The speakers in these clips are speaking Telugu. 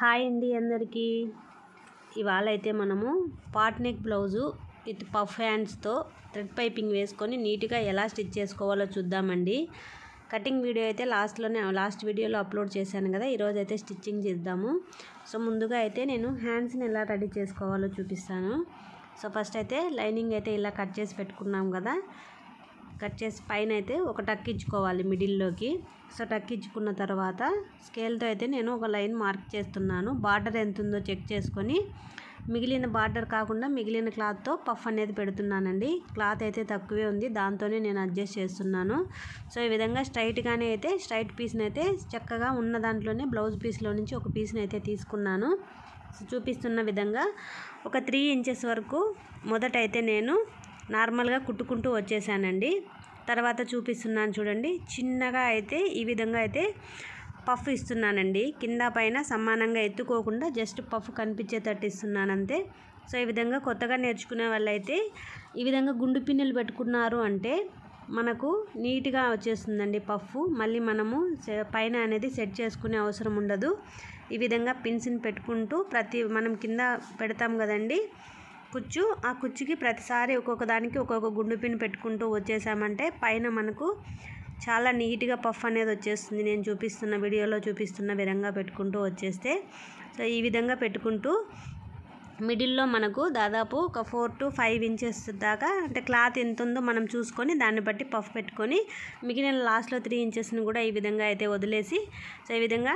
హాయ్ అండి అందరికీ. ఇవాళ అయితే మనము pot neck blouse with puff హ్యాండ్స్తో థ్రెడ్ పైపింగ్ వేసుకొని నీట్గా ఎలా స్టిచ్ చేసుకోవాలో చూద్దామండి. కటింగ్ వీడియో అయితే లాస్ట్ వీడియోలో అప్లోడ్ చేశాను కదా. ఈరోజు అయితే స్టిచ్చింగ్ చేద్దాము. సో ముందుగా అయితే నేను హ్యాండ్స్ని ఎలా రెడీ చేసుకోవాలో చూపిస్తాను. సో ఫస్ట్ అయితే లైనింగ్ అయితే ఇలా కట్ చేసి పెట్టుకున్నాం కదా. కట్ చేసి పైన అయితే ఒక టక్ ఇచ్చుకోవాలి మిడిల్లోకి. సో టక్ ఇచ్చుకున్న తర్వాత స్కేల్తో అయితే నేను ఒక లైన్ మార్క్ చేస్తున్నాను. బార్డర్ ఎంత ఉందో చెక్ చేసుకొని మిగిలిన బార్డర్ కాకుండా మిగిలిన క్లాత్తో పఫ్ అనేది పెడుతున్నానండి. క్లాత్ అయితే తక్కువే ఉంది, దాంతోనే నేను అడ్జస్ట్ చేస్తున్నాను. సో ఈ విధంగా స్ట్రైట్గానే అయితే స్ట్రైట్ పీస్ని అయితే చక్కగా ఉన్న దాంట్లోనే బ్లౌజ్ పీస్లో నుంచి ఒక పీస్ని అయితే తీసుకున్నాను. సో చూపిస్తున్న విధంగా ఒక 3 ఇంచెస్ వరకు మొదట అయితే నేను నార్మల్గా కుట్టుకుంటూ వచ్చేసానండి. తర్వాత చూపిస్తున్నాను చూడండి. చిన్నగా అయితే ఈ విధంగా అయితే పఫ్ ఇస్తున్నానండి. కింద పైన సమానంగా ఎత్తుకోకుండా జస్ట్ పఫ్ కనిపించేటట్టు ఇస్తున్నాను అంతే. సో ఈ విధంగా కొత్తగా నేర్చుకునే వాళ్ళైతే ఈ విధంగా గుండు పిన్నులు పెట్టుకున్నారు అంటే మనకు నీట్గా వచ్చేస్తుందండి పఫ్. మళ్ళీ మనము పైన అనేది సెట్ చేసుకునే అవసరం ఉండదు. ఈ విధంగా పిన్స్ని పెట్టుకుంటూ మనం కింద పెడతాం కదండి కుచ్చు, ఆ కుచ్చుకి ప్రతిసారి ఒక్కొక్క దానికి ఒక్కొక్క గుండు పిన్ పెట్టుకుంటూ వచ్చేసామంటే పైన మనకు చాలా నీట్గా పఫ్ అనేది వచ్చేస్తుంది. నేను చూపిస్తున్న వీడియోలో చూపిస్తున్న విధంగా పెట్టుకుంటూ వచ్చేస్తే, సో ఈ విధంగా పెట్టుకుంటూ మిడిల్లో మనకు దాదాపు ఒక 4 to 5 ఇంచెస్ దాకా, అంటే క్లాత్ ఎంత ఉందో మనం చూసుకొని దాన్ని బట్టి పఫ్ పెట్టుకొని మిగిలిన లాస్ట్లో 3 ఇంచెస్ని కూడా ఈ విధంగా అయితే వదిలేసి సో ఈ విధంగా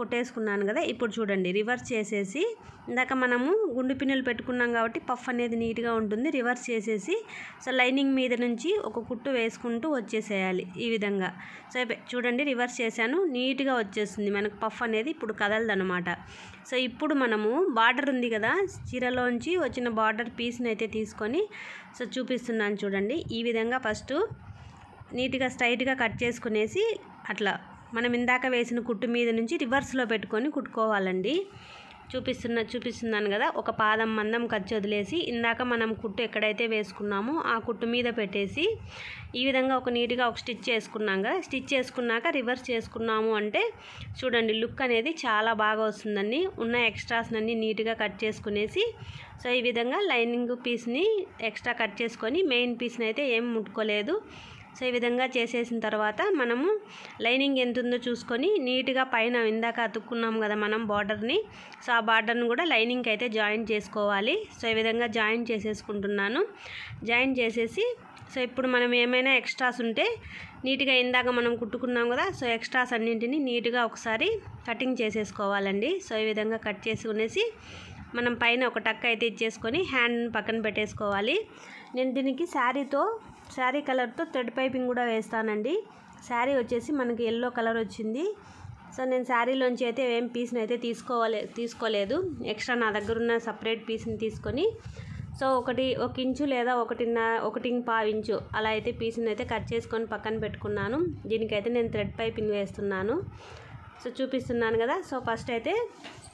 కొట్టేసుకున్నాను కదా. ఇప్పుడు చూడండి, రివర్స్ చేసేసి ఇందాక మనము గుండు పిన్నులు పెట్టుకున్నాం కాబట్టి పఫ్ అనేది నీట్గా ఉంటుంది. రివర్స్ చేసేసి సో లైనింగ్ మీద నుంచి ఒక కుట్టు వేసుకుంటూ వచ్చేసేయాలి ఈ విధంగా. సో చూడండి, రివర్స్ చేశాను, నీట్గా వచ్చేస్తుంది మనకు పఫ్ అనేది. ఇప్పుడు కదలదనమాట. సో ఇప్పుడు మనము బార్డర్ ఉంది కదా, చీరలోంచి వచ్చిన బార్డర్ పీస్ని అయితే తీసుకొని సో చూపిస్తున్నాను చూడండి. ఈ విధంగా ఫస్ట్ నీట్గా స్ట్రైట్గా కట్ చేసుకునేసి అట్లా మనం ఇందాక వేసిన కుట్టు మీద నుంచి రివర్స్లో పెట్టుకొని కుట్టుకోవాలండి. చూపిస్తున్నాను కదా. ఒక పాదం మందం ఖర్చు వదిలేసి ఇందాక మనం కుట్టు ఎక్కడైతే వేసుకున్నామో ఆ కుట్టు మీద పెట్టేసి ఈ విధంగా నీట్గా ఒక స్టిచ్ చేసుకున్నాం కదా. స్టిచ్ చేసుకున్నాక రివర్స్ చేసుకున్నాము అంటే చూడండి లుక్ అనేది చాలా బాగా వస్తుందండి. ఉన్న ఎక్స్ట్రాస్ని నీట్గా కట్ చేసుకునేసి సో ఈ విధంగా లైనింగ్ పీస్ని ఎక్స్ట్రా కట్ చేసుకొని మెయిన్ పీస్ని అయితే ఏం ముట్టుకోలేదు. సో ఈ విధంగా చేసేసిన తర్వాత మనము లైనింగ్ ఎంత ఉందో చూసుకొని నీట్గా పైన ఇందాక అతుక్కున్నాం కదా మనం బార్డర్ని, సో ఆ బార్డర్ని కూడా లైనింగ్కి అయితే జాయిన్ చేసుకోవాలి. సో ఈ విధంగా జాయిన్ చేసేసుకుంటున్నాను. జాయిన్ చేసేసి సో ఇప్పుడు మనం ఏమైనా ఎక్స్ట్రాస్ ఉంటే నీట్గా ఇందాక మనం కుట్టుకున్నాం కదా, సో ఎక్స్ట్రాస్ అన్నింటినీ నీట్గా ఒకసారి కటింగ్ చేసేసుకోవాలండి. సో ఈ విధంగా కట్ చేసుకునేసి మనం పైన ఒక టక్ అయితే ఇచ్చేసుకొని హ్యాండ్ పక్కన పెట్టేసుకోవాలి. నేను దీనికి శారీ కలర్తో థ్రెడ్ పైపింగ్ కూడా వేస్తానండి. శారీ వచ్చేసి మనకి ఎల్లో కలర్ వచ్చింది. సో నేను శారీలోంచి అయితే ఏం పీస్ని అయితే తీసుకోలేదు. ఎక్స్ట్రా నా దగ్గర ఉన్న సపరేట్ పీస్ని తీసుకొని సో 1 ఇంచు లేదా 1.5 ఇంచు అలా అయితే పీస్ని అయితే కట్ చేసుకొని పక్కన పెట్టుకున్నాను. దీనికైతే నేను థ్రెడ్ పైపింగ్ వేస్తున్నాను. సో చూపిస్తున్నాను కదా. సో ఫస్ట్ అయితే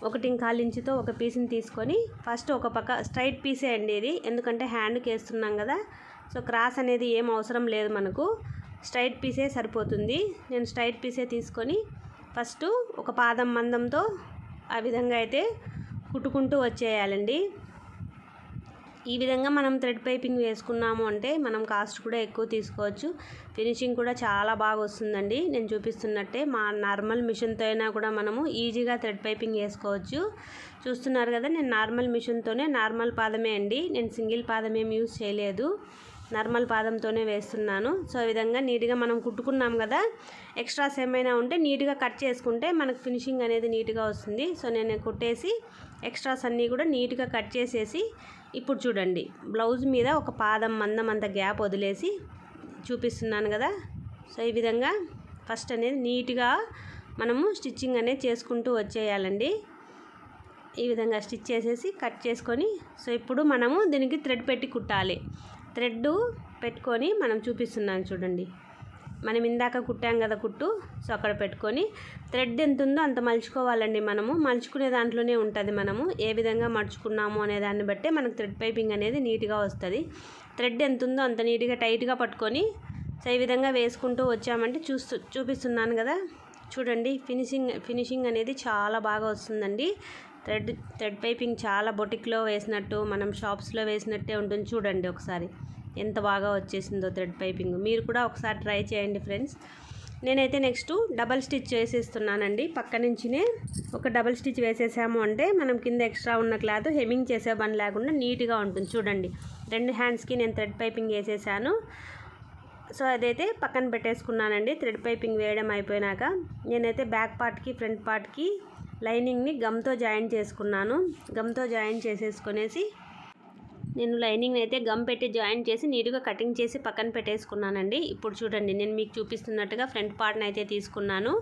1.25 ఇంచుతో ఒక పీస్ని తీసుకొని ఫస్ట్ ఒక పక్క స్ట్రైట్ పీసే అండి ఇది, ఎందుకంటే హ్యాండ్కి వేస్తున్నాం కదా. సో క్రాస్ అనేది ఏం అవసరం లేదు, మనకు స్ట్రైట్ పీసే సరిపోతుంది. నేను స్ట్రైట్ పీసే తీసుకొని ఫస్ట్ ఒక పాదం మందంతో ఆ విధంగా అయితే కుట్టుకుంటూ వచ్చేయాలండి. ఈ విధంగా మనం థ్రెడ్ పైపింగ్ వేసుకున్నాము అంటే మనం కాస్ట్ కూడా ఎక్కువ తీసుకోవచ్చు. ఫినిషింగ్ కూడా చాలా బాగా వస్తుందండి. నేను చూపిస్తున్నట్టే మా నార్మల్ మిషన్తో అయినా కూడా మనము ఈజీగా థ్రెడ్ పైపింగ్ వేసుకోవచ్చు. చూస్తున్నారు కదా, నేను నార్మల్ మిషన్తోనే, నార్మల్ పాదమే అండి, నేను సింగిల్ పాదం ఏం యూజ్ చేయలేదు, నార్మల్ పాదంతోనే వేస్తున్నాను. సో ఈ విధంగా నీట్గా మనం కుట్టుకున్నాం కదా, ఎక్స్ట్రాస్ ఏమైనా ఉంటే నీట్గా కట్ చేసుకుంటే మనకు ఫినిషింగ్ అనేది నీట్గా వస్తుంది. సో నేను కుట్టేసి ఎక్స్ట్రాస్ అన్నీ కూడా నీట్గా కట్ చేసేసి ఇప్పుడు చూడండి బ్లౌజ్ మీద ఒక పాదం మందం అంత గ్యాప్ వదిలేసి చూపిస్తున్నాను కదా. సో ఈ విధంగా ఫస్ట్ అనేది నీట్గా మనము స్టిచ్చింగ్ అనేది చేసుకుంటూ వచ్చేయాలండి. ఈ విధంగా స్టిచ్ చేసేసి కట్ చేసుకొని సో ఇప్పుడు మనము దీనికి థ్రెడ్ పెట్టి కుట్టాలి. థ్రెడ్ పెట్టుకొని మనం చూపిస్తున్నాను చూడండి, మనం ఇందాక కుట్టాం కదా కుట్టు, సో అక్కడ పెట్టుకొని థ్రెడ్ ఎంత ఉందో అంత మలుచుకోవాలండి. మనము మలుచుకునే దాంట్లోనే ఉంటుంది, మనము ఏ విధంగా మలుచుకున్నాము అనే దాన్ని బట్టే మనకు థ్రెడ్ పైపింగ్ అనేది నీట్గా వస్తుంది. థ్రెడ్ ఎంత ఉందో అంత నీట్గా టైట్గా పట్టుకొని సో ఈ విధంగా వేసుకుంటూ వచ్చామంటే చూపిస్తున్నాను కదా. చూడండి ఫినిషింగ్ అనేది చాలా బాగా వస్తుందండి. థ్రెడ్ పైపింగ్ చాలా బొటిక్లో వేసినట్టు, మనం షాప్స్లో వేసినట్టే ఉంటుంది. చూడండి ఒకసారి ఎంత బాగా వచ్చేసిందో థ్రెడ్ పైపింగ్. మీరు కూడా ఒకసారి ట్రై చేయండి ఫ్రెండ్స్. నేనైతే నెక్స్ట్ డబల్ స్టిచ్ వేసేస్తున్నానండి. పక్క నుంచినే ఒక డబల్ స్టిచ్ వేసేసాము అంటే మనం కింద ఎక్స్ట్రా ఉన్న క్లాత్ హెమ్మింగ్ చేసే పని లేకుండా నీట్గా ఉంటుంది. చూడండి 2 హ్యాండ్స్కి నేను థ్రెడ్ పైపింగ్ వేసేసాను. సో అదైతే పక్కన పెట్టేసుకున్నానండి. థ్రెడ్ పైపింగ్ వేయడం అయిపోయినాక నేనైతే బ్యాక్ పార్ట్కి ఫ్రంట్ పార్ట్కి లైనింగ్ని గమ్తో జాయిన్ చేసుకున్నాను. గమ్తో జాయిన్ చేసేసుకునేసి నేను లైనింగ్ అయితే గమ్ పెట్టి జాయిన్ చేసి నీట్గా కటింగ్ చేసి పక్కన పెట్టేసుకున్నానండి. ఇప్పుడు చూడండి నేను మీకు చూపిస్తున్నట్టుగా ఫ్రంట్ పార్ట్ని అయితే తీసుకున్నాను.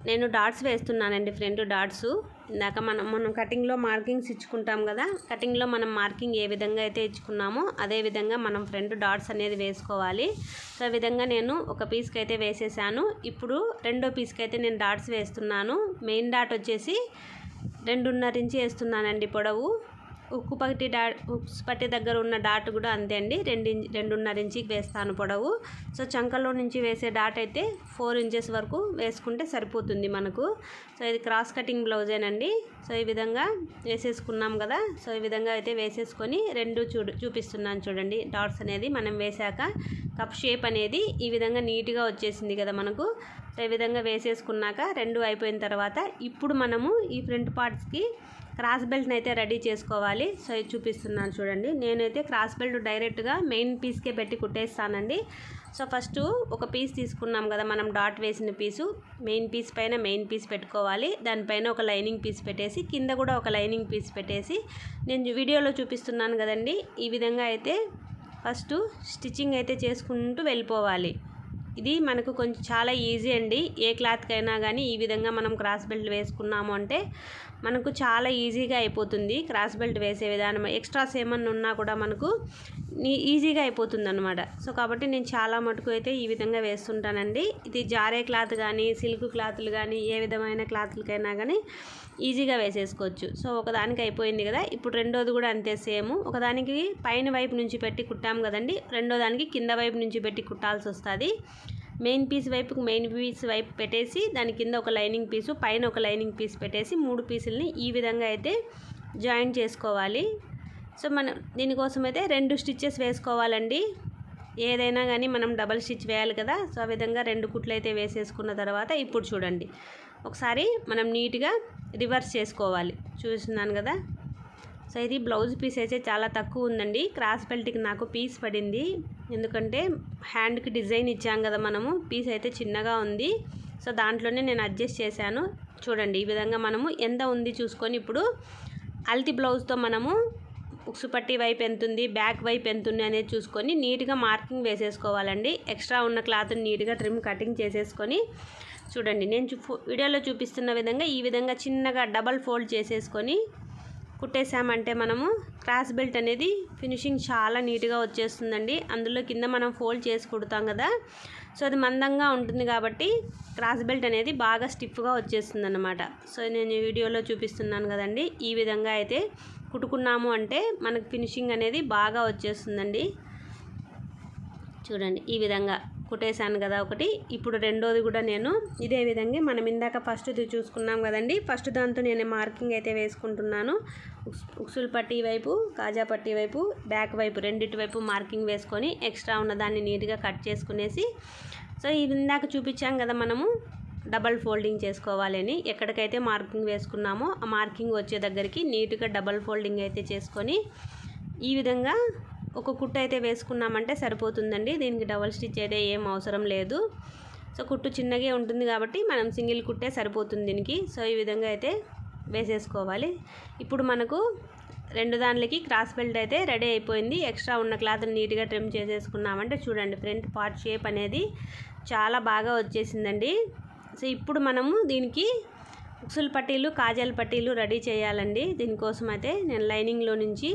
నేను డాట్స్ వేస్తున్నానండి, ఫ్రంట్ డాట్స్. ఇందాక మనం కటింగ్లో మార్కింగ్స్ ఇచ్చుకుంటాం కదా, కటింగ్లో మనం మార్కింగ్ ఏ విధంగా అయితే ఇచ్చుకున్నామో అదే విధంగా మనం ఫ్రంట్ డాట్స్ అనేది వేసుకోవాలి. సో ఆ విధంగా నేను ఒక పీస్కి అయితే వేసేసాను. ఇప్పుడు రెండో పీస్కి అయితే నేను డాట్స్ వేస్తున్నాను. మెయిన్ డాట్ వచ్చేసి 2.5 ఇంచ్ వేస్తున్నానండి పొడవు. ఉక్కు పట్టి దగ్గర ఉన్న డాట్ కూడా అంతే అండి, 2.5 ఇంచుకి వేస్తాను పొడవు. సో చంకలో నుంచి వేసే డాట్ అయితే 4 ఇంచెస్ వరకు వేసుకుంటే సరిపోతుంది మనకు. సో ఇది క్రాస్ కటింగ్ బ్లౌజేనండి. సో ఈ విధంగా వేసేసుకున్నాం కదా. సో ఈ విధంగా అయితే వేసేసుకొని రెండు చూపిస్తున్నాను చూడండి. డాట్స్ అనేది మనం వేసాక కప్ షేప్ అనేది ఈ విధంగా నీట్గా వచ్చేసింది కదా మనకు. సో ఈ విధంగా వేసేసుకున్నాక రెండు అయిపోయిన తర్వాత ఇప్పుడు మనము ఈ ఫ్రంట్ పార్ట్స్కి క్రాస్ బెల్ట్ని అయితే రెడీ చేసుకోవాలి. సో ఇది చూపిస్తున్నాను చూడండి. నేనైతే క్రాస్ బెల్ట్ డైరెక్ట్గా మెయిన్ పీస్కే పెట్టి కుట్టేస్తానండి. సో ఫస్ట్ ఒక పీస్ తీసుకున్నాం కదా మనం డాట్ వేసిన పీసు, మెయిన్ పీస్ పైన మెయిన్ పీస్ పెట్టుకోవాలి. దానిపైన ఒక లైనింగ్ పీస్ పెట్టేసి కింద కూడా ఒక లైనింగ్ పీస్ పెట్టేసి నేను వీడియోలో చూపిస్తున్నాను కదండి. ఈ విధంగా అయితే ఫస్ట్ స్టిచ్చింగ్ అయితే చేసుకుంటూ వెళ్ళిపోవాలి. ఇది మనకు కొంచెం చాలా ఈజీ అండి. ఏ క్లాత్కైనా కానీ ఈ విధంగా మనం క్రాస్ బెల్ట్ వేసుకున్నాము అంటే మనకు చాలా ఈజీగా అయిపోతుంది. క్రాస్ బెల్ట్ వేసే విధానం ఎక్స్ట్రాస్ ఏమన్నా ఉన్నా కూడా మనకు ఈజీగా అయిపోతుంది అనమాట. సో కాబట్టి నేను చాలా మటుకు అయితే ఈ విధంగా వేస్తుంటానండి. ఇది జారే క్లాత్ కానీ సిల్క్ క్లాత్లు కానీ ఏ విధమైన క్లాత్లకైనా కానీ ఈజీగా వేసేసుకోవచ్చు. సో ఒకదానికి అయిపోయింది కదా. ఇప్పుడు రెండోది కూడా అంతే సేమ్. ఒకదానికి పైన వైపు నుంచి పెట్టి కుట్టాము కదండి, రెండో దానికి కింద వైపు నుంచి పెట్టి కుట్టాల్సి వస్తుంది. మెయిన్ పీస్ వైపు పెట్టేసి దాని కింద ఒక లైనింగ్ పీసు, పైన ఒక లైనింగ్ పీస్ పెట్టేసి 3 పీసులని ఈ విధంగా అయితే జాయిన్ చేసుకోవాలి. సో మనం దీనికోసం అయితే 2 స్టిచ్చెస్ వేసుకోవాలండి. ఏదైనా కానీ మనం డబల్ స్టిచ్ వేయాలి కదా. సో ఆ విధంగా 2 కుట్లు అయితే వేసేసుకున్న తర్వాత ఇప్పుడు చూడండి ఒకసారి మనం నీట్గా రివర్స్ చేసుకోవాలి. చూస్తున్నాను కదా. సో ఇది బ్లౌజ్ పీస్ అయితే చాలా తక్కువ ఉందండి. క్రాస్ బెల్ట్కి నాకు పీస్ పడింది, ఎందుకంటే హ్యాండ్కి డిజైన్ ఇచ్చాం కదా మనము. పీస్ అయితే చిన్నగా ఉంది. సో దాంట్లోనే నేను అడ్జస్ట్ చేశాను. చూడండి ఈ విధంగా మనము ఎంత ఉంది చూసుకొని ఇప్పుడు అల్తి బ్లౌజ్తో మనము ఉక్సు పట్టి వైపు ఎంత ఉంది, బ్యాక్ వైపు ఎంత ఉంది అనేది చూసుకొని నీట్గా మార్కింగ్ వేసేసుకోవాలండి. ఎక్స్ట్రా ఉన్న క్లాత్ని నీట్గా ట్రిమ్ కటింగ్ చేసేసుకొని చూడండి నేను వీడియోలో చూపిస్తున్న విధంగా ఈ విధంగా చిన్నగా డబల్ ఫోల్డ్ చేసేసుకొని కుట్టేసామంటే మనము క్రాస్ బెల్ట్ అనేది ఫినిషింగ్ చాలా నీట్గా వచ్చేస్తుందండి. అందులో కింద మనం ఫోల్డ్ చేసి కుడతాం కదా. సో అది మందంగా ఉంటుంది కాబట్టి క్రాస్ బెల్ట్ అనేది బాగా స్టిఫ్గా వచ్చేస్తుంది అన్నమాట. సో నేను వీడియోలో చూపిస్తున్నాను కదండి. ఈ విధంగా అయితే కుట్టుకున్నాము అంటే మనకు ఫినిషింగ్ అనేది బాగా వచ్చేస్తుందండి. చూడండి ఈ విధంగా కుట్టేశాను కదా ఒకటి. ఇప్పుడు రెండోది కూడా నేను ఇదే విధంగా మనం ఇందాక ఫస్ట్ది చూసుకున్నాం కదండి. ఫస్ట్ దాంతో నేను మార్కింగ్ అయితే వేసుకుంటున్నాను. ఉక్సుల్ పట్టీ వైపు, కాజా పట్టీ వైపు, బ్యాక్ వైపు రెండింటి వైపు మార్కింగ్ వేసుకొని ఎక్స్ట్రా ఉన్న దాన్ని నీట్గా కట్ చేసుకునేసి సో ఇందాక చూపించాం కదా మనము డబల్ ఫోల్డింగ్ చేసుకోవాలని. ఎక్కడికైతే మార్కింగ్ వేసుకున్నామో ఆ మార్కింగ్ వచ్చే దగ్గరికి నీట్గా డబల్ ఫోల్డింగ్ అయితే చేసుకొని ఈ విధంగా ఒక కుట్టు అయితే వేసుకున్నామంటే సరిపోతుందండి. దీనికి డబల్ స్టిచ్ అయితే ఏం అవసరం లేదు. సో కుట్టు చిన్నగా ఉంటుంది కాబట్టి మనం సింగిల్ కుట్టే సరిపోతుంది దీనికి. సో ఈ విధంగా అయితే వేసేసుకోవాలి. ఇప్పుడు మనకు రెండు దానికి క్రాస్ బెల్ట్ అయితే రెడీ అయిపోయింది. ఎక్స్ట్రా ఉన్న క్లాత్ని నీట్గా ట్రిమ్ చేసేసుకున్నామంటే చూడండి ఫ్రంట్ పార్ట్ షేప్ అనేది చాలా బాగా వచ్చేసిందండి. సో ఇప్పుడు మనము దీనికి ఉక్సుల్ పట్టీలు, కాజాల పట్టీలు రెడీ చేయాలండి. దీనికోసం అయితే నేను లైనింగ్లో నుంచి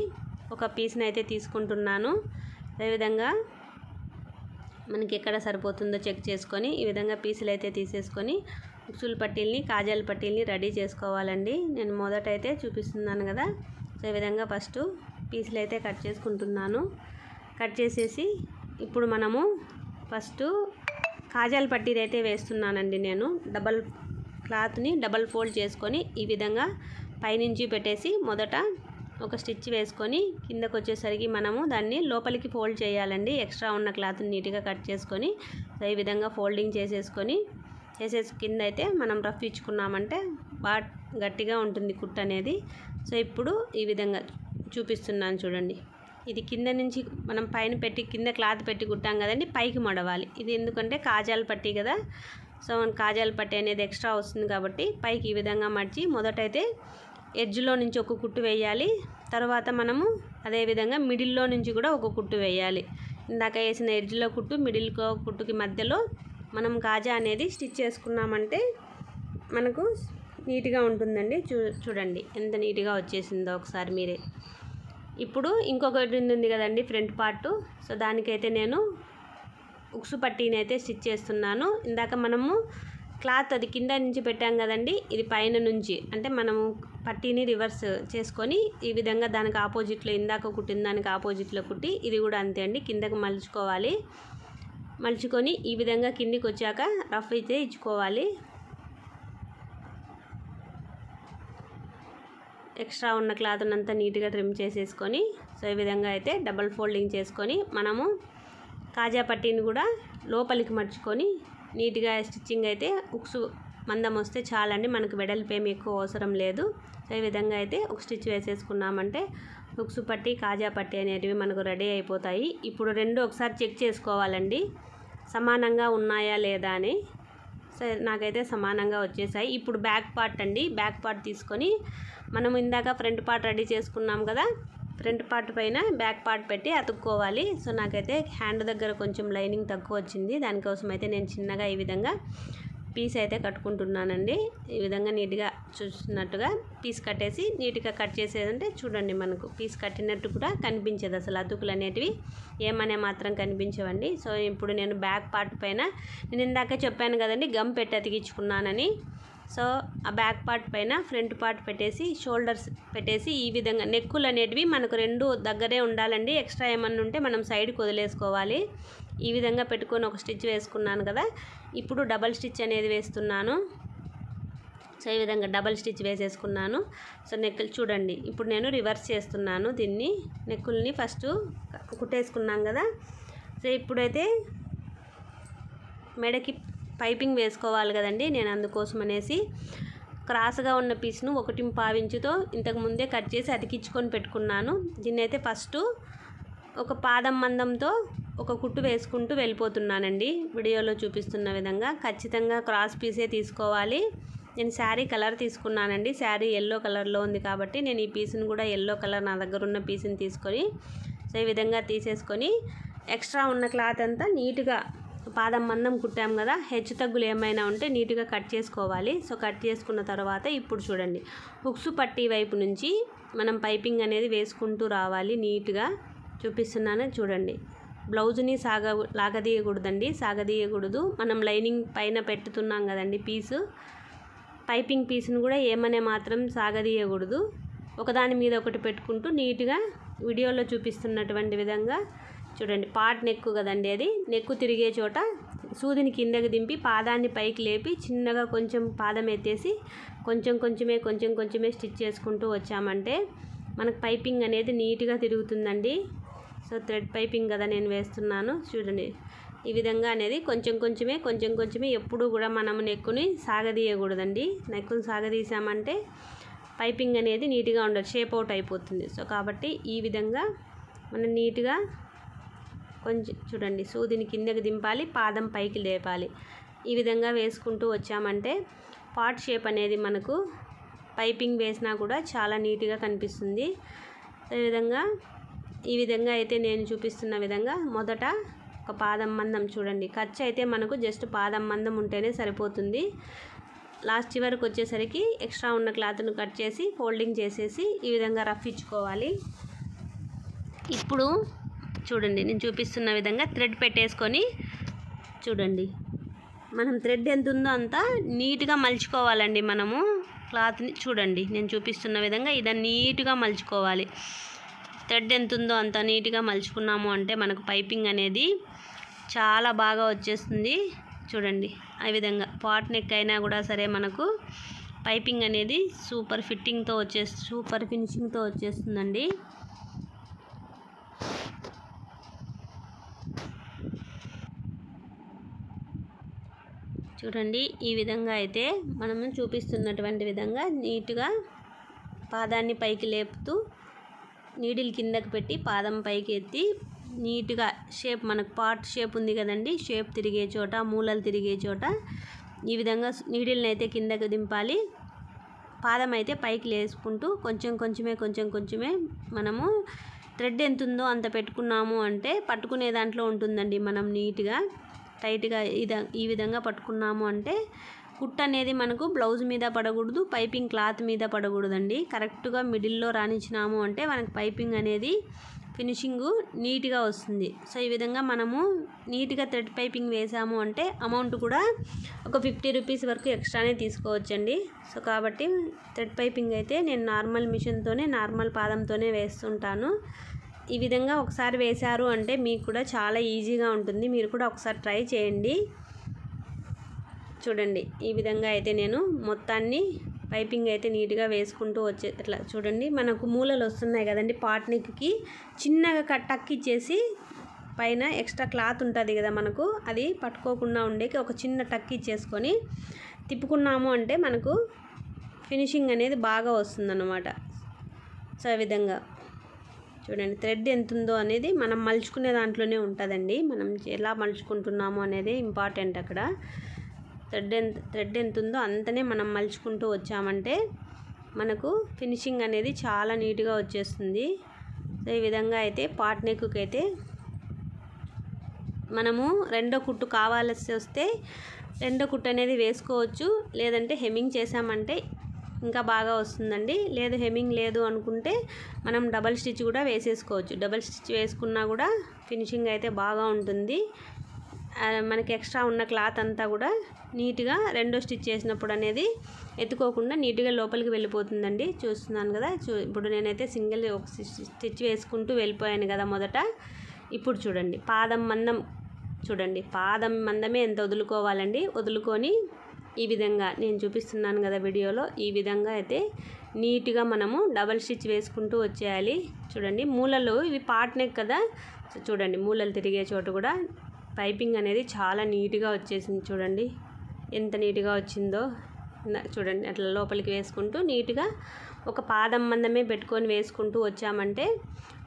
ఒక పీస్ని అయితే తీసుకుంటున్నాను. అదేవిధంగా మనకి ఎక్కడ సరిపోతుందో చెక్ చేసుకొని ఈ విధంగా పీసులు అయితే తీసేసుకొని ఉక్సుల్ పట్టీల్ని, కాజాల పట్టీల్ని రెడీ చేసుకోవాలండి. నేను మొదట అయితే చూపిస్తున్నాను కదా. సో ఈ విధంగా ఫస్ట్ పీసులు అయితే కట్ చేసుకుంటున్నాను. కట్ చేసేసి ఇప్పుడు మనము ఫస్ట్ కాజాల పట్టీది అయితే వేస్తున్నానండి నేను. డబల్ క్లాత్ని డబల్ ఫోల్డ్ చేసుకొని ఈ విధంగా పైనుంచి పెట్టేసి మొదట ఒక స్టిచ్ వేసుకొని కిందకు వచ్చేసరికి మనము దాన్ని లోపలికి ఫోల్డ్ చేయాలండి. ఎక్స్ట్రా ఉన్న క్లాత్ని నీట్గా కట్ చేసుకొని ఈ విధంగా ఫోల్డింగ్ చేసేసి కింద అయితే మనం రఫ్ ఇచ్చుకున్నామంటే బాగా గట్టిగా ఉంటుంది కుట్టు అనేది. సో ఇప్పుడు ఈ విధంగా చూపిస్తున్నాను చూడండి. ఇది కింద నుంచి మనం పైన పెట్టి కింద క్లాత్ పెట్టి కుట్టాం కదండి, పైకి మడవాలి. ఇది ఎందుకంటే కాజాల పట్టీ కదా, సో కాజాల పట్టీ అనేది ఎక్స్ట్రా వస్తుంది కాబట్టి పైకి ఈ విధంగా మడిచి మొదటైతే ఎడ్జ్లో నుంచి ఒక కుట్టు వేయాలి. తర్వాత మనము అదేవిధంగా మిడిల్లో నుంచి కూడా ఒక కుట్టు వేయాలి. ఇందాక వేసిన ఎడ్జ్లో కుట్టు మిడిల్ కుట్టుకి మధ్యలో మనం కాజా అనేది స్టిచ్ చేసుకున్నామంటే మనకు నీట్గా ఉంటుందండి. చూడండి ఎంత నీట్గా వచ్చేసిందో ఒకసారి మీరే. ఇప్పుడు ఇంకొకటి ఉంది కదండి ఫ్రంట్ పార్ట్. సో దానికైతే నేను ఉక్సు పట్టీని అయితే స్టిచ్ చేస్తున్నాను. ఇందాక మనము క్లాత్ అది కింద నుంచి పెట్టాం కదండి, ఇది పైన నుంచి అంటే మనము పట్టీని రివర్స్ చేసుకొని ఈ విధంగా దానికి ఆపోజిట్లో ఇందాక కుట్టిన దానికి ఆపోజిట్లో కుట్టి ఇది కూడా అంతే అండి, కిందకి మలుచుకోవాలి. మలుచుకొని ఈ విధంగా కిందికి వచ్చాక రఫ్ అయితే ఇచ్చుకోవాలి. ఎక్స్ట్రా ఉన్న క్లాత్ని అంతా నీట్గా ట్రిమ్ చేసేసుకొని సో ఈ విధంగా అయితే డబల్ ఫోల్డింగ్ చేసుకొని మనము కాజా పట్టీని కూడా లోపలికి మర్చుకొని నీట్గా స్టిచ్చింగ్ అయితే ఉక్సు మందం వస్తే చాలండి, మనకు వెడల్పేమి ఎక్కువ అవసరం లేదు. సో ఈ విధంగా అయితే ఒక స్టిచ్ వేసేసుకున్నామంటే ఉక్సు పట్టీ కాజా పట్టీ అనేటివి మనకు రెడీ అయిపోతాయి. ఇప్పుడు రెండు ఒకసారి చెక్ చేసుకోవాలండి సమానంగా ఉన్నాయా లేదా అని. సో నాకైతే సమానంగా వచ్చేసాయి. ఇప్పుడు బ్యాక్ పార్ట్ అండి, బ్యాక్ పార్ట్ తీసుకొని మనం ఇందాక ఫ్రంట్ పార్ట్ రెడీ చేసుకున్నాం కదా, ఫ్రంట్ పార్ట్ పైన బ్యాక్ పార్ట్ పెట్టి అతుక్కోవాలి. సో నాకైతే హ్యాండ్ దగ్గర కొంచెం లైనింగ్ తక్కువ వచ్చింది, దానికోసం అయితే నేను చిన్నగా ఈ విధంగా పీస్ అయితే కట్టుకుంటున్నానండి. ఈ విధంగా నీట్గా చూసినట్టుగా పీస్ కట్టేసి నీట్గా కట్ చేసేదంటే చూడండి మనకు పీస్ కట్టినట్టు కూడా కనిపించదు, అసలు అతుకులు అనేటివి ఏమనే మాత్రం కనిపించవండి. సో ఇప్పుడు నేను బ్యాక్ పార్ట్ పైన నేను ఇందాక చెప్పాను కదండి గమ్ పెట్టి అతికించుకున్నానని. సో ఆ బ్యాక్ పార్ట్ పైన ఫ్రంట్ పార్ట్ పెట్టేసి షోల్డర్స్ పెట్టేసి ఈ విధంగా నెక్కులు అనేటివి మనకు రెండు దగ్గరే ఉండాలండి, ఎక్స్ట్రా ఏమన్నా ఉంటే మనం సైడ్కి వదిలేసుకోవాలి. ఈ విధంగా పెట్టుకొని ఒక స్టిచ్ వేసుకున్నాను కదా, ఇప్పుడు డబల్ స్టిచ్ అనేది వేస్తున్నాను. సో ఈ విధంగా డబల్ స్టిచ్ వేసేసుకున్నాను. సో నెక్కులు చూడండి, ఇప్పుడు నేను రివర్స్ చేస్తున్నాను దీన్ని. నెక్కుల్ని ఫస్ట్ కుట్టేసుకున్నాం కదా, సో ఇప్పుడైతే మెడకి పైపింగ్ వేసుకోవాలి కదండి, నేను అందుకోసం అనేసి క్రాస్గా ఉన్న పీస్ను 1.5 ఇంచుతో ఇంతకు ముందే కట్ చేసి అతికించుకొని పెట్టుకున్నాను. దీన్ని అయితే ఫస్ట్ ఒక పాదం మందంతో ఒక కుట్టు వేసుకుంటూ వెళ్ళిపోతున్నానండి. వీడియోలో చూపిస్తున్న విధంగా ఖచ్చితంగా క్రాస్ పీసే తీసుకోవాలి. నేను శారీ కలర్ తీసుకున్నానండి, శారీ ఎల్లో కలర్లో ఉంది కాబట్టి నేను ఈ పీస్ని కూడా ఎల్లో కలర్ నా దగ్గర ఉన్న పీస్ని తీసుకొని సో ఈ విధంగా తీసేసుకొని ఎక్స్ట్రా ఉన్న క్లాత్ అంతా నీట్గా పాదం మందం కుట్టాం కదా, హెచ్చు తగ్గులు ఏమైనా ఉంటే నీట్గా కట్ చేసుకోవాలి. సో కట్ చేసుకున్న తర్వాత ఇప్పుడు చూడండి ఉక్సు పట్టీ వైపు నుంచి మనం పైపింగ్ అనేది వేసుకుంటూ రావాలి. నీట్గా చూపిస్తున్నాను చూడండి. బ్లౌజ్ని లాగదీయకూడదండి, సాగదీయకూడదు. మనం లైనింగ్ పైన పెట్టుతున్నాం కదండి పీసు, పైపింగ్ పీస్ని కూడా ఏమనే మాత్రం సాగదీయకూడదు. ఒకదాని మీద ఒకటి పెట్టుకుంటూ నీట్గా వీడియోలో చూపిస్తున్నటువంటి విధంగా చూడండి. పార్ట్ నెక్కు కదండి, అది నెక్కు తిరిగే చోట సూదిని కిందకి దింపి పాదాన్ని పైకి లేపి చిన్నగా కొంచెం పాదం ఎత్తేసి కొంచెం కొంచెమే స్టిచ్ చేసుకుంటూ వచ్చామంటే మనకు పైపింగ్ అనేది నీట్గా తిరుగుతుందండి. సో థ్రెడ్ పైపింగ్ కదా నేను వేస్తున్నాను చూడండి. ఈ విధంగా అనేది కొంచెం కొంచెమే ఎప్పుడు కూడా మనము నెక్కుని సాగదీయకూడదండి. నెక్కుని సాగదీసామంటే పైపింగ్ అనేది నీట్గా ఉండదు, షేప్ అవుట్ అయిపోతుంది. సో కాబట్టి ఈ విధంగా మనం నీట్గా కొంచెం చూడండి సూదిని కిందకి దింపాలి, పాదం పైకి లేపాలి. ఈ విధంగా వేసుకుంటూ వచ్చామంటే పార్ట్ షేప్ అనేది మనకు పైపింగ్ వేసినా కూడా చాలా నీట్గా కనిపిస్తుంది. ఈ విధంగా అయితే నేను చూపిస్తున్న విధంగా మొదట ఒక పాదం మందం చూడండి, ఖర్చు అయితే మనకు జస్ట్ పాదం మందం ఉంటేనే సరిపోతుంది. లాస్ట్ చివరికి వచ్చేసరికి ఎక్స్ట్రా ఉన్న క్లాత్ను కట్ చేసి ఫోల్డింగ్ చేసేసి ఈ విధంగా రఫ్ ఇచ్చుకోవాలి. ఇప్పుడు చూడండి నేను చూపిస్తున్న విధంగా థ్రెడ్ పెట్టేసుకొని చూడండి మనం థ్రెడ్ ఎంత ఉందో అంత నీట్గా మలుచుకోవాలండి. మనము క్లాత్ని చూడండి నేను చూపిస్తున్న విధంగా ఇదని నీట్గా మలుచుకోవాలి. థ్రెడ్ ఎంత ఉందో అంత నీట్గా మలుచుకున్నాము అంటే మనకు పైపింగ్ అనేది చాలా బాగా వచ్చేస్తుంది. చూడండి ఆ విధంగా పాట్ నెక్ అయినా కూడా సరే మనకు పైపింగ్ అనేది సూపర్ ఫినిషింగ్తో వచ్చేస్తుందండి. చూడండి ఈ విధంగా అయితే మనము చూపిస్తున్నటువంటి విధంగా నీట్గా పాదాన్ని పైకి లేపుతూ నీడిల్ కిందకి పెట్టి పాదం పైకి ఎత్తి నీట్గా షేప్, మనకు పార్ట్ షేప్ ఉంది కదండి, షేప్ తిరిగే చోట, మూలలు తిరిగే చోట ఈ విధంగా నీడిల్ని అయితే కిందకి దింపాలి. పాదం అయితే పైకి లేసుకుంటూ కొంచెం కొంచెమే మనము థ్రెడ్ ఎంత ఉందో అంత పెట్టుకున్నాము అంటే పట్టుకునే దాంట్లో ఉంటుందండి. మనం నీట్గా టైట్గా ఈ విధంగా పట్టుకున్నాము అంటే కుట్ అనేది మనకు బ్లౌజ్ మీద పడకూడదు, పైపింగ్ క్లాత్ మీద పడకూడదండి. కరెక్ట్గా మిడిల్లో రాణించినాము అంటే మనకు పైపింగ్ అనేది ఫినిషింగు నీట్గా వస్తుంది. సో ఈ విధంగా మనము నీట్గా థ్రెడ్ పైపింగ్ వేసాము అంటే అమౌంట్ కూడా ఒక 50 రూపీస్ వరకు ఎక్స్ట్రానే తీసుకోవచ్చండి. సో కాబట్టి థ్రెడ్ పైపింగ్ అయితే నేను నార్మల్ మిషన్తోనే, నార్మల్ పాదంతోనే వేస్తుంటాను. ఈ విధంగా ఒకసారి వేశారు అంటే మీకు కూడా చాలా ఈజీగా ఉంటుంది. మీరు కూడా ఒకసారి ట్రై చేయండి. చూడండి ఈ విధంగా అయితే నేను మొత్తాన్ని పైపింగ్ అయితే నీట్గా వేసుకుంటూ ఇట్లా చూడండి మనకు మూలలు వస్తున్నాయి కదండి. పాట్ నెక్కి చిన్నగా టక్ ఇచ్చేసి పైన ఎక్స్ట్రా క్లాత్ ఉంటుంది కదా మనకు, అది పట్టుకోకుండా ఉండేకి ఒక చిన్న టక్ ఇచ్చేసుకొని తిప్పుకున్నాము అంటే మనకు ఫినిషింగ్ అనేది బాగా వస్తుందన్నమాట. సో ఈ విధంగా చూడండి థ్రెడ్ ఎంత ఉందో అనేది మనం మలుచుకునే దాంట్లోనే ఉంటుందండి. మనం ఎలా మలుచుకుంటున్నాము అనేది ఇంపార్టెంట్. అక్కడ థ్రెడ్ ఎంత ఉందో అంతనే మనం మలుచుకుంటూ వచ్చామంటే మనకు ఫినిషింగ్ అనేది చాలా నీట్గా వచ్చేస్తుంది. సో ఈ విధంగా అయితే పాట్ నెక్కి అయితే మనము రెండో కుట్టు కావాల్సి వస్తే రెండో కుట్టు అనేది వేసుకోవచ్చు, లేదంటే హెమ్మింగ్ చేసామంటే ఇంకా బాగా వస్తుందండి. లేదు హెమ్మింగ్ లేదు అనుకుంటే మనం డబల్ స్టిచ్ కూడా వేసేసుకోవచ్చు. డబల్ స్టిచ్ వేసుకున్నా కూడా ఫినిషింగ్ అయితే బాగా ఉంటుంది. మనకి ఎక్స్ట్రా ఉన్న క్లాత్ అంతా కూడా నీట్గా రెండో స్టిచ్ చేసినప్పుడు అనేది ఎత్తుకోకుండా నీట్గా లోపలికి వెళ్ళిపోతుందండి. చూస్తున్నాను కదా, ఇప్పుడు నేనైతే సింగిల్ ఒక స్టిచ్ వేసుకుంటూ వెళ్ళిపోయాను కదా మొదట. ఇప్పుడు చూడండి పాదం మందమే ఎంత వదులుకోవాలండి. వదులుకొని ఈ విధంగా నేను చూపిస్తున్నాను కదా వీడియోలో, ఈ విధంగా అయితే నీట్గా మనము డబల్ స్టిచ్ వేసుకుంటూ వచ్చేయాలి. చూడండి మూలలు ఇవి పాట్ నెక్ కదా, చూడండి మూలలు తిరిగే చోటు కూడా పైపింగ్ అనేది చాలా నీట్గా వచ్చేసింది. చూడండి ఎంత నీట్గా వచ్చిందో. చూడండి అట్లా లోపలికి వేసుకుంటూ నీట్గా ఒక పాదం మందమే పెట్టుకొని వేసుకుంటూ వచ్చామంటే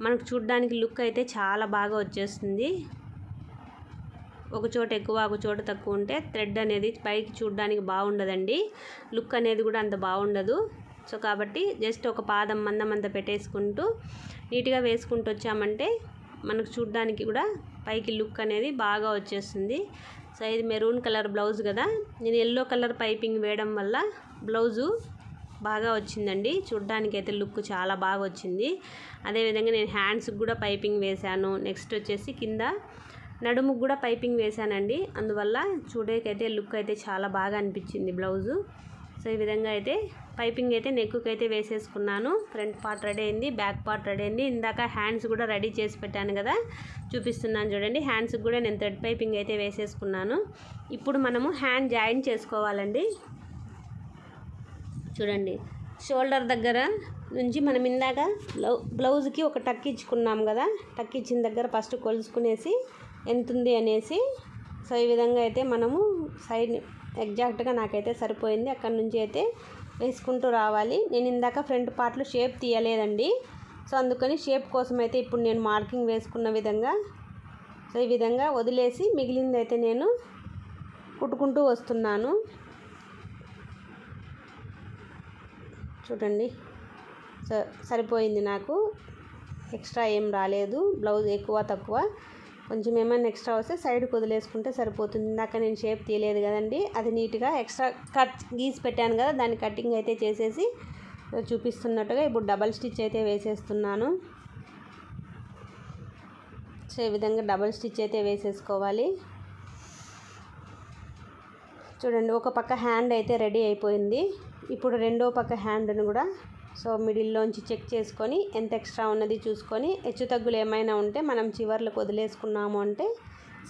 మనకు చూడడానికి లుక్ అయితే చాలా బాగా వచ్చేస్తుంది. ఒక చోట ఎక్కువ ఒక చోట తక్కువ ఉంటే థ్రెడ్ అనేది పైకి చూడడానికి బాగుండదండి, లుక్ అనేది కూడా అంత బాగుండదు. సో కాబట్టి జస్ట్ ఒక పాదం మందం అంతా పెట్టేసుకుంటూ నీట్గా వేసుకుంటూ వచ్చామంటే మనకు చూడడానికి కూడా పైకి లుక్ అనేది బాగా వచ్చేస్తుంది. సో ఇది మెరూన్ కలర్ బ్లౌజ్ కదా, నేను ఎల్లో కలర్ పైపింగ్ వేయడం వల్ల బ్లౌజు బాగా వచ్చిందండి. చూడడానికి అయితే లుక్ చాలా బాగా వచ్చింది. అదేవిధంగా నేను హ్యాండ్స్కి కూడా పైపింగ్ వేశాను. నెక్స్ట్ వచ్చేసి కింద నడుముకు కూడా పైపింగ్ వేశానండి. అందువల్ల చూడేకైతే లుక్ అయితే చాలా బాగా అనిపించింది బ్లౌజు. సో ఈ విధంగా అయితే పైపింగ్ అయితే నెక్కి అయితే వేసేసుకున్నాను. ఫ్రంట్ పార్ట్ రెడీ అయింది, బ్యాక్ పార్ట్ రెడీ అయింది. ఇందాక హ్యాండ్స్ కూడా రెడీ చేసి పెట్టాను కదా, చూపిస్తున్నాను చూడండి. హ్యాండ్స్కి కూడా నేను థ్రెడ్ పైపింగ్ అయితే వేసేసుకున్నాను. ఇప్పుడు మనము హ్యాండ్ జాయిన్ చేసుకోవాలండి. చూడండి షోల్డర్ దగ్గర నుంచి మనం ఇందాక బ్లౌజ్కి ఒక టక్ ఇచ్చుకున్నాం కదా, టక్ ఇచ్చిన దగ్గర ఫస్ట్ కొలుసుకునేసి ఎంత ఉంది అనేసి, సో ఈ విధంగా అయితే మనము సైడ్ ఎగ్జాక్ట్గా నాకైతే సరిపోయింది. అక్కడ నుంచి అయితే వేసుకుంటూ రావాలి. నేను ఇందాక ఫ్రంట్ పార్ట్లో షేప్ తీయలేదండి, సో అందుకని షేప్ కోసం అయితే ఇప్పుడు నేను మార్కింగ్ వేసుకున్న విధంగా సో ఈ విధంగా వదిలేసి మిగిలింది అయితే నేను కుట్టుకుంటూ వస్తున్నాను. చూడండి సో సరిపోయింది, నాకు ఎక్స్ట్రా ఏం రాలేదు. బ్లౌజ్ ఎక్కువ తక్కువ కొంచెం ఏమైనా ఎక్స్ట్రా వస్తే సైడ్కి వదిలేసుకుంటే సరిపోతుంది. ఇందాక నేను షేప్ తీయలేదు కదండి, అది నీట్గా ఎక్స్ట్రా కట్ గీసి పెట్టాను కదా, దాన్ని కటింగ్ అయితే చేసేసి చూపిస్తున్నట్టుగా ఇప్పుడు డబల్ స్టిచ్ అయితే వేసేస్తున్నాను. సో ఈ విధంగా డబల్ స్టిచ్ అయితే వేసేసుకోవాలి. చూడండి ఒక పక్క హ్యాండ్ అయితే రెడీ అయిపోయింది. ఇప్పుడు రెండో పక్క హ్యాండ్ని కూడా సో మిడిల్లోంచి చెక్ చేసుకొని ఎంత ఎక్స్ట్రా ఉన్నది చూసుకొని హెచ్చు తగ్గులు ఏమైనా ఉంటే మనం చివర్లకు వదిలేసుకున్నాము అంటే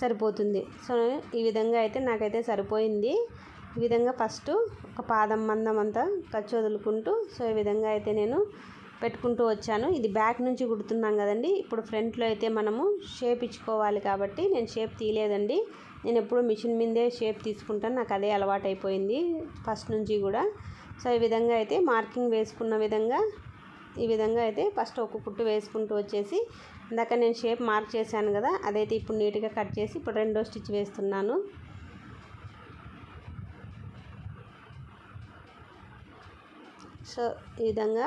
సరిపోతుంది. సో ఈ విధంగా అయితే నాకైతే సరిపోయింది. ఈ విధంగా ఫస్ట్ ఒక పాదం మందం అంతా ఖర్చు వదులుకుంటూ సో ఈ విధంగా అయితే నేను పెట్టుకుంటూ వచ్చాను. ఇది బ్యాక్ నుంచి కుడుతున్నాం కదండి. ఇప్పుడు ఫ్రంట్లో అయితే మనము షేప్ ఇచ్చుకోవాలి కాబట్టి నేను షేప్ తీయలేదండి. నేను ఎప్పుడు మిషన్ మీదే షేప్ తీసుకుంటాను, నాకు అదే అలవాటు అయిపోయింది ఫస్ట్ నుంచి కూడా. సో ఈ విధంగా అయితే మార్కింగ్ వేసుకున్న విధంగా ఈ విధంగా అయితే ఫస్ట్ ఒక కుట్టు వేసుకుంటూ వచ్చేసి ఇందాక నేను షేప్ మార్క్ చేశాను కదా, అదైతే ఇప్పుడు నీట్గా కట్ చేసి ఇప్పుడు రెండో స్టిచ్ వేస్తున్నాను. సో ఈ విధంగా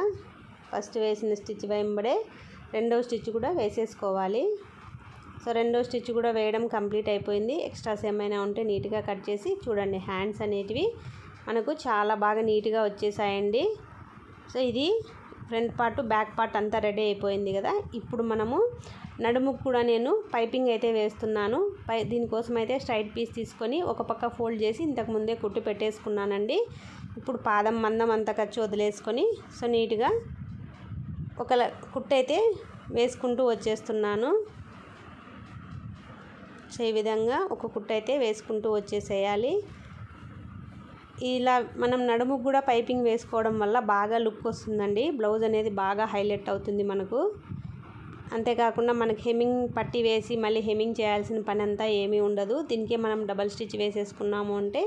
ఫస్ట్ వేసిన స్టిచ్ వెంబడే రెండో స్టిచ్ కూడా వేసేసుకోవాలి. సో రెండో స్టిచ్ కూడా వేయడం కంప్లీట్ అయిపోయింది. ఎక్స్ట్రాస్ ఏమైనా ఉంటే నీట్గా కట్ చేసి చూడండి హ్యాండ్స్ అనేటివి మనకు చాలా బాగా నీట్గా వచ్చేసాయండి. సో ఇది ఫ్రంట్ పార్ట్ బ్యాక్ పార్ట్ అంతా రెడీ అయిపోయింది కదా. ఇప్పుడు మనము నడుముకు కూడా నేను పైపింగ్ అయితే వేస్తున్నాను. దీనికోసం అయితే స్ట్రైట్ పీస్ తీసుకొని ఒక పక్క ఫోల్డ్ చేసి ఇంతకుముందే కుట్టు పెట్టేసుకున్నానండి. ఇప్పుడు పాదం మందం అంతా ఖర్చు వదిలేసుకొని సో నీట్గా ఒక కుట్టు అయితే వేసుకుంటూ వచ్చేస్తున్నాను. సో ఈ విధంగా ఒక కుట్టు అయితే వేసుకుంటూ వచ్చేసేయాలి. ఇలా మనం నడుముకు కూడా పైపింగ్ వేసుకోవడం వల్ల బాగా లుక్ వస్తుందండి. బ్లౌజ్ అనేది బాగా హైలైట్ అవుతుంది మనకు. అంతేకాకుండా మనకి హెమ్మింగ్ పట్టి వేసి మళ్ళీ హెమ్మింగ్ చేయాల్సిన పని అంతా ఏమీ ఉండదు. దీనికే మనం డబల్ స్టిచ్ వేసేసుకున్నాము అంటే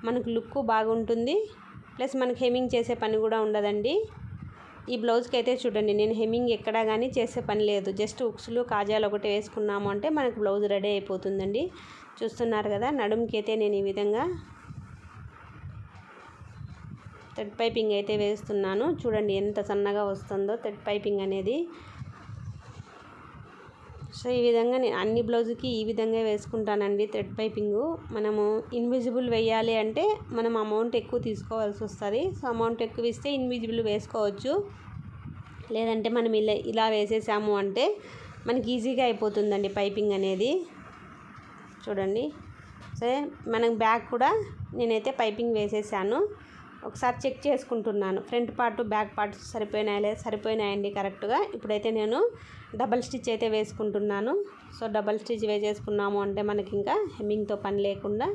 మనకు లుక్ బాగుంటుంది. ప్లస్ మనకి హెమ్మింగ్ చేసే పని కూడా ఉండదండి. ఈ బ్లౌజ్కి అయితే చూడండి నేను హెమ్మింగ్ ఎక్కడా కానీ చేసే పని లేదు. జస్ట్ ఉక్సులు కాజాలు ఒకటి వేసుకున్నాము అంటే మనకు బ్లౌజ్ రెడీ అయిపోతుందండి. చూస్తున్నారు కదా, నడుముకి అయితే నేను ఈ విధంగా థ్రెడ్ పైపింగ్ అయితే వేస్తున్నాను. చూడండి ఎంత సన్నగా వస్తుందో థ్రెడ్ పైపింగ్ అనేది. సో ఈ విధంగా నేను అన్ని బ్లౌజ్కి ఈ విధంగా వేసుకుంటానండి థ్రెడ్ పైపింగు. మనము ఇన్విజిబుల్ వేయాలి అంటే మనం అమౌంట్ ఎక్కువ తీసుకోవాల్సి వస్తుంది. సో అమౌంట్ ఎక్కువ ఇస్తే ఇన్విజిబుల్ వేసుకోవచ్చు. లేదంటే మనం ఇలా వేసేసాము అంటే మనకి ఈజీగా అయిపోతుందండి పైపింగ్ అనేది. చూడండి సరే మనం బ్యాక్ కూడా నేనైతే పైపింగ్ వేసేసాను. ఒకసారి చెక్ చేసుకుంటున్నాను ఫ్రంట్ పార్ట్ బ్యాక్ పార్ట్ సరిపోయినాయండి కరెక్ట్గా. ఇప్పుడైతే నేను డబల్ స్టిచ్ అయితే వేసుకుంటున్నాను. సో డబల్ స్టిచ్ వేసేసుకున్నాము అంటే మనకి ఇంకా హెమ్మింగ్తో పని లేకుండా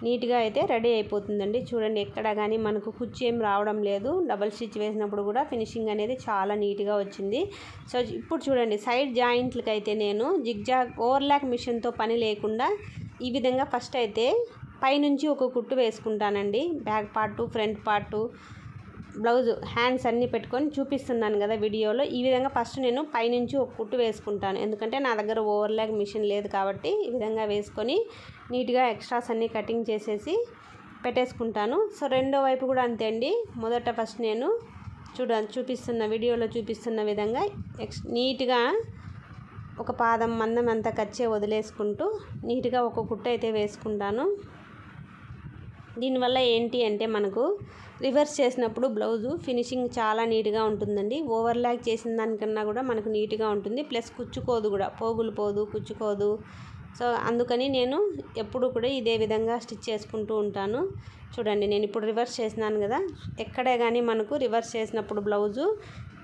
నీట్గా అయితే రెడీ అయిపోతుందండి. చూడండి ఎక్కడ కానీ మనకు కుచ్చు ఏం రావడం లేదు. డబల్ స్టిచ్ వేసినప్పుడు కూడా ఫినిషింగ్ అనేది చాలా నీట్గా వచ్చింది. సో ఇప్పుడు చూడండి సైడ్ జాయింట్లకి అయితే నేను జిగ్జాగ్ ఓవర్లాక్ మిషన్తో పని లేకుండా ఈ విధంగా ఫస్ట్ అయితే పైనుంచి ఒక కుట్టు వేసుకుంటానండి. Back part front part blouse hands అన్నీ పెట్టుకొని చూపిస్తున్నాను కదా వీడియోలో. ఈ విధంగా ఫస్ట్ నేను పైనుంచి ఒక కుట్టు వేసుకుంటాను. ఎందుకంటే నా దగ్గర ఓవర్లాక్ మిషన్ లేదు కాబట్టి ఈ విధంగా వేసుకొని నీట్గా ఎక్స్ట్రాస్ అన్నీ కటింగ్ చేసేసి పెట్టేసుకుంటాను. సో రెండో వైపు కూడా అంతే అండి. మొదట ఫస్ట్ నేను వీడియోలో చూపిస్తున్న విధంగా నీట్గా ఒక పాదం మందం అంతా కచ్చే వదిలేసుకుంటూ నీట్గా ఒక కుట్టు అయితే వేసుకుంటాను. దీనివల్ల ఏంటి అంటే మనకు రివర్స్ చేసినప్పుడు బ్లౌజు ఫినిషింగ్ చాలా నీట్గా ఉంటుందండి. ఓవర్లాక్ చేసిన దానికన్నా కూడా మనకు నీట్గా ఉంటుంది. ప్లస్ కుచ్చుకోదు కూడా, పోగులు పోదు, కుచ్చుకోదు. సో అందుకని నేను ఎప్పుడు కూడా ఇదే విధంగా స్టిచ్ చేసుకుంటూ ఉంటాను. చూడండి నేను ఇప్పుడు రివర్స్ చేసినాను కదా, ఎక్కడే కానీ మనకు రివర్స్ చేసినప్పుడు బ్లౌజు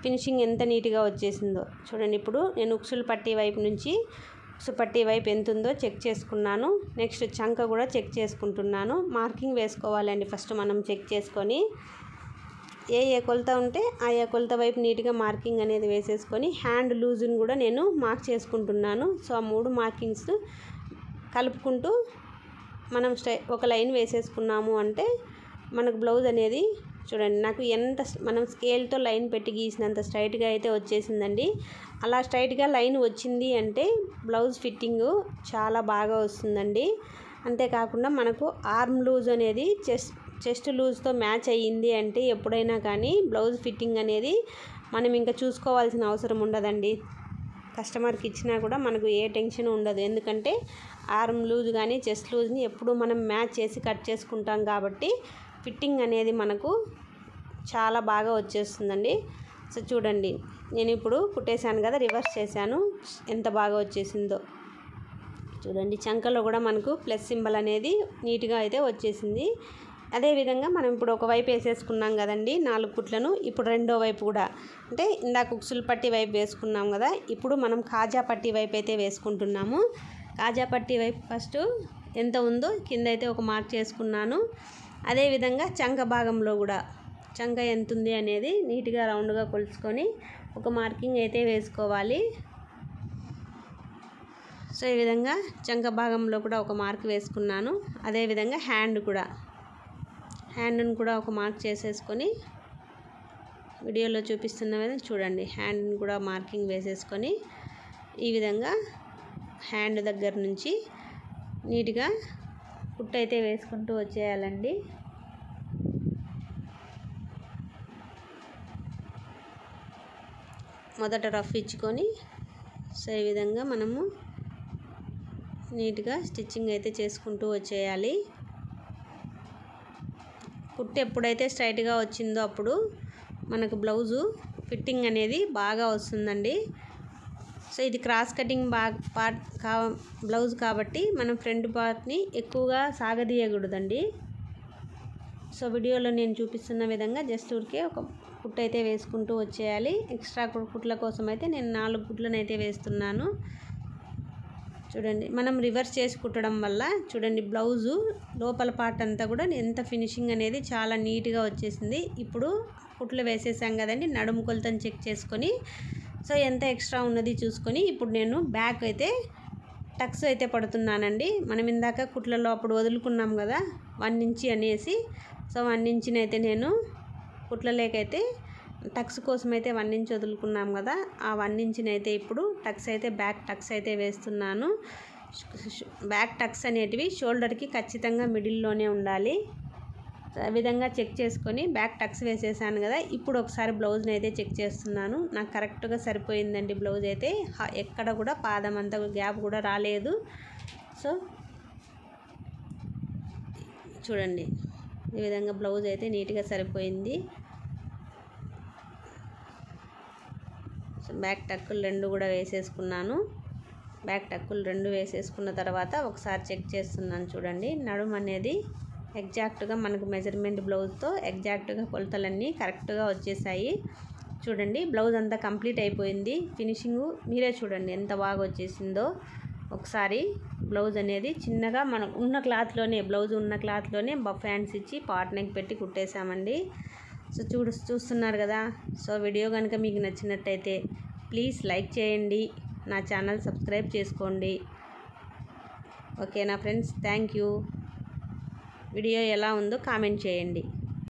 ఫినిషింగ్ ఎంత నీట్గా వచ్చేసిందో చూడండి. ఇప్పుడు నేను ఉక్సులు పట్టీ వైపు నుంచి పట్టీ వైపు ఎంత ఉందో చెక్ చేసుకున్నాను. నెక్స్ట్ చంక కూడా చెక్ చేసుకుంటున్నాను. మార్కింగ్ వేసుకోవాలండి ఫస్ట్ మనం చెక్ చేసుకొని ఏ కొలత ఉంటే ఆ కొలత వైపు నీట్గా మార్కింగ్ అనేది వేసేసుకొని హ్యాండ్ లూజ్ని కూడా నేను మార్క్ చేసుకుంటున్నాను. సో ఆ 3 మార్కింగ్స్ కలుపుకుంటూ మనం ఒక లైన్ వేసేసుకున్నాము అంటే మనకు బ్లౌజ్ అనేది చూడండి నాకు ఎంత మనం స్కేల్తో లైన్ పెట్టి గీసినంత స్ట్రైట్గా అయితే వచ్చేసిందండి. అలా స్ట్రైట్గా లైన్ వచ్చింది అంటే బ్లౌజ్ ఫిట్టింగు చాలా బాగా వస్తుందండి. అంతేకాకుండా మనకు ఆర్మ్ లూజ్ అనేది చెస్ట్ లూజ్తో మ్యాచ్ అయ్యింది అంటే ఎప్పుడైనా కానీ బ్లౌజ్ ఫిట్టింగ్ అనేది మనం ఇంకా చూసుకోవాల్సిన అవసరం ఉండదండి. కస్టమర్కి ఇచ్చినా కూడా మనకు ఏ టెన్షన్ ఉండదు. ఎందుకంటే ఆర్మ్ లూజ్ కానీ చెస్ట్ లూజ్ని ఎప్పుడు మనం మ్యాచ్ చేసి కట్ చేసుకుంటాం కాబట్టి ఫిట్టింగ్ అనేది మనకు చాలా బాగా వచ్చేస్తుందండి. సో చూడండి నేను ఇప్పుడు కుట్టేశాను కదా, రివర్స్ చేశాను, ఎంత బాగా వచ్చేసిందో చూడండి. చంకలో కూడా మనకు ప్లస్ సింబల్ అనేది నీట్గా అయితే వచ్చేసింది. అదేవిధంగా మనం ఇప్పుడు ఒకవైపు వేసేసుకున్నాం కదండి 4 కుట్లను. ఇప్పుడు రెండో వైపు కూడా అంటే ఇందాక ఉక్సులు పట్టి వైపు వేసుకున్నాం కదా, ఇప్పుడు మనం కాజా పట్టి వైపు అయితే వేసుకుంటున్నాము. కాజా పట్టీ వైపు ఫస్ట్ ఎంత ఉందో కింద అయితే ఒక మార్క్ చేసుకున్నాను. అదేవిధంగా చంక భాగంలో కూడా చంక ఎంత ఉంది అనేది నీట్గా రౌండ్గా కొలుచుకొని ఒక మార్కింగ్ అయితే వేసుకోవాలి. సో ఈ విధంగా చంక భాగంలో కూడా ఒక మార్క్ వేసుకున్నాను. అదేవిధంగా హ్యాండ్ను కూడా ఒక మార్క్ చేసేసుకొని వీడియోలో చూపిస్తున్న విధంగా చూడండి, హ్యాండ్ని కూడా మార్కింగ్ వేసేసుకొని ఈ విధంగా హ్యాండ్ దగ్గర నుంచి నీట్గా కుట్టు అయితే వేసుకుంటూ వచ్చేయాలండి. మొదట రఫ్ ఇచ్చుకొని సో ఈ విధంగా మనము నీట్గా స్టిచ్చింగ్ అయితే చేసుకుంటూ వచ్చేయాలి. కుట్టు ఎప్పుడైతే స్ట్రైట్గా వచ్చిందో అప్పుడు మనకు బ్లౌజు ఫిట్టింగ్ అనేది బాగా వస్తుందండి. సో ఇది క్రాస్ కటింగ్ బ్లౌజ్ కాబట్టి మనం ఫ్రంట్ పార్ట్ని ఎక్కువగా సాగదీయకూడదండి. సో వీడియోలో నేను చూపిస్తున్న విధంగా జస్ట్ ఊరికే ఒక కుట్టు అయితే వేసుకుంటూ వచ్చేయాలి. ఎక్స్ట్రా కుట్ల కోసం అయితే నేను 4 కుట్లను అయితే వేస్తున్నాను. చూడండి, మనం రివర్స్ చేసి కుట్టడం వల్ల చూడండి బ్లౌజు లోపల పార్ట్ అంతా కూడా ఎంత ఫినిషింగ్ అనేది చాలా నీట్గా వచ్చేసింది. ఇప్పుడు కుట్లు వేసేసాం కదండి, నడుము కొలతను చెక్ చేసుకొని సో ఎంత ఎక్స్ట్రా ఉన్నది చూసుకొని ఇప్పుడు నేను బ్యాక్ అయితే టక్స్ అయితే పడుతున్నానండి. మనం ఇందాక కుట్లలో అప్పుడు వదులుకున్నాం కదా 1 ఇంచ్ అనేసి, సో 1 ఇంచ్ని అయితే నేను కుట్లలేకైతే టక్స్ కోసం అయితే 1 ఇంచ్ వదులుకున్నాం కదా, ఆ 1 ఇంచ్ని అయితే ఇప్పుడు టక్స్ అయితే బ్యాక్ టక్స్ అయితే వేస్తున్నాను. బ్యాక్ టక్స్ అనేటివి షోల్డర్కి ఖచ్చితంగా మిడిల్లోనే ఉండాలి. ఆ విధంగా చెక్ చేసుకొని బ్యాక్ టక్స్ వేసేసాను కదా, ఇప్పుడు ఒకసారి బ్లౌజ్ని అయితే చెక్ చేస్తున్నాను. నాకు కరెక్ట్గా సరిపోయిందండి బ్లౌజ్ అయితే, ఎక్కడ కూడా పాదం అంతా గ్యాప్ కూడా రాలేదు. సో చూడండి ఈ విధంగా బ్లౌజ్ అయితే నీట్గా సరిపోయింది. సో బ్యాక్ టక్కులు 2 కూడా వేసేసుకున్నాను. బ్యాక్ టక్కులు 2 వేసేసుకున్న తర్వాత ఒకసారి చెక్ చేస్తున్నాను. చూడండి నడుము అనేది ఎగ్జాక్ట్గా మనకు మెజర్మెంట్ బ్లౌజ్తో ఎగ్జాక్ట్గా కొలతలన్నీ కరెక్ట్గా వచ్చేసాయి. చూడండి బ్లౌజ్ అంతా కంప్లీట్ అయిపోయింది. ఫినిషింగు మీరే చూడండి ఎంత బాగా వచ్చేసిందో. ఒకసారి బ్లౌజ్ అనేది చిన్నగా మనం ఉన్న క్లాత్లోనే బ్లౌజ్ ఉన్న క్లాత్లోనే బఫ్ హ్యాండ్స్ ఇచ్చి పాట్ నెక్ పెట్టి కుట్టేసామండి. సో చూస్తున్నారు కదా. సో వీడియో కనుక మీకు నచ్చినట్టయితే ప్లీజ్ లైక్ చేయండి, నా ఛానల్ సబ్స్క్రైబ్ చేసుకోండి. ఓకేనా ఫ్రెండ్స్, థ్యాంక్ యూ. వీడియో ఎలా ఉందో కామెంట్ చేయండి.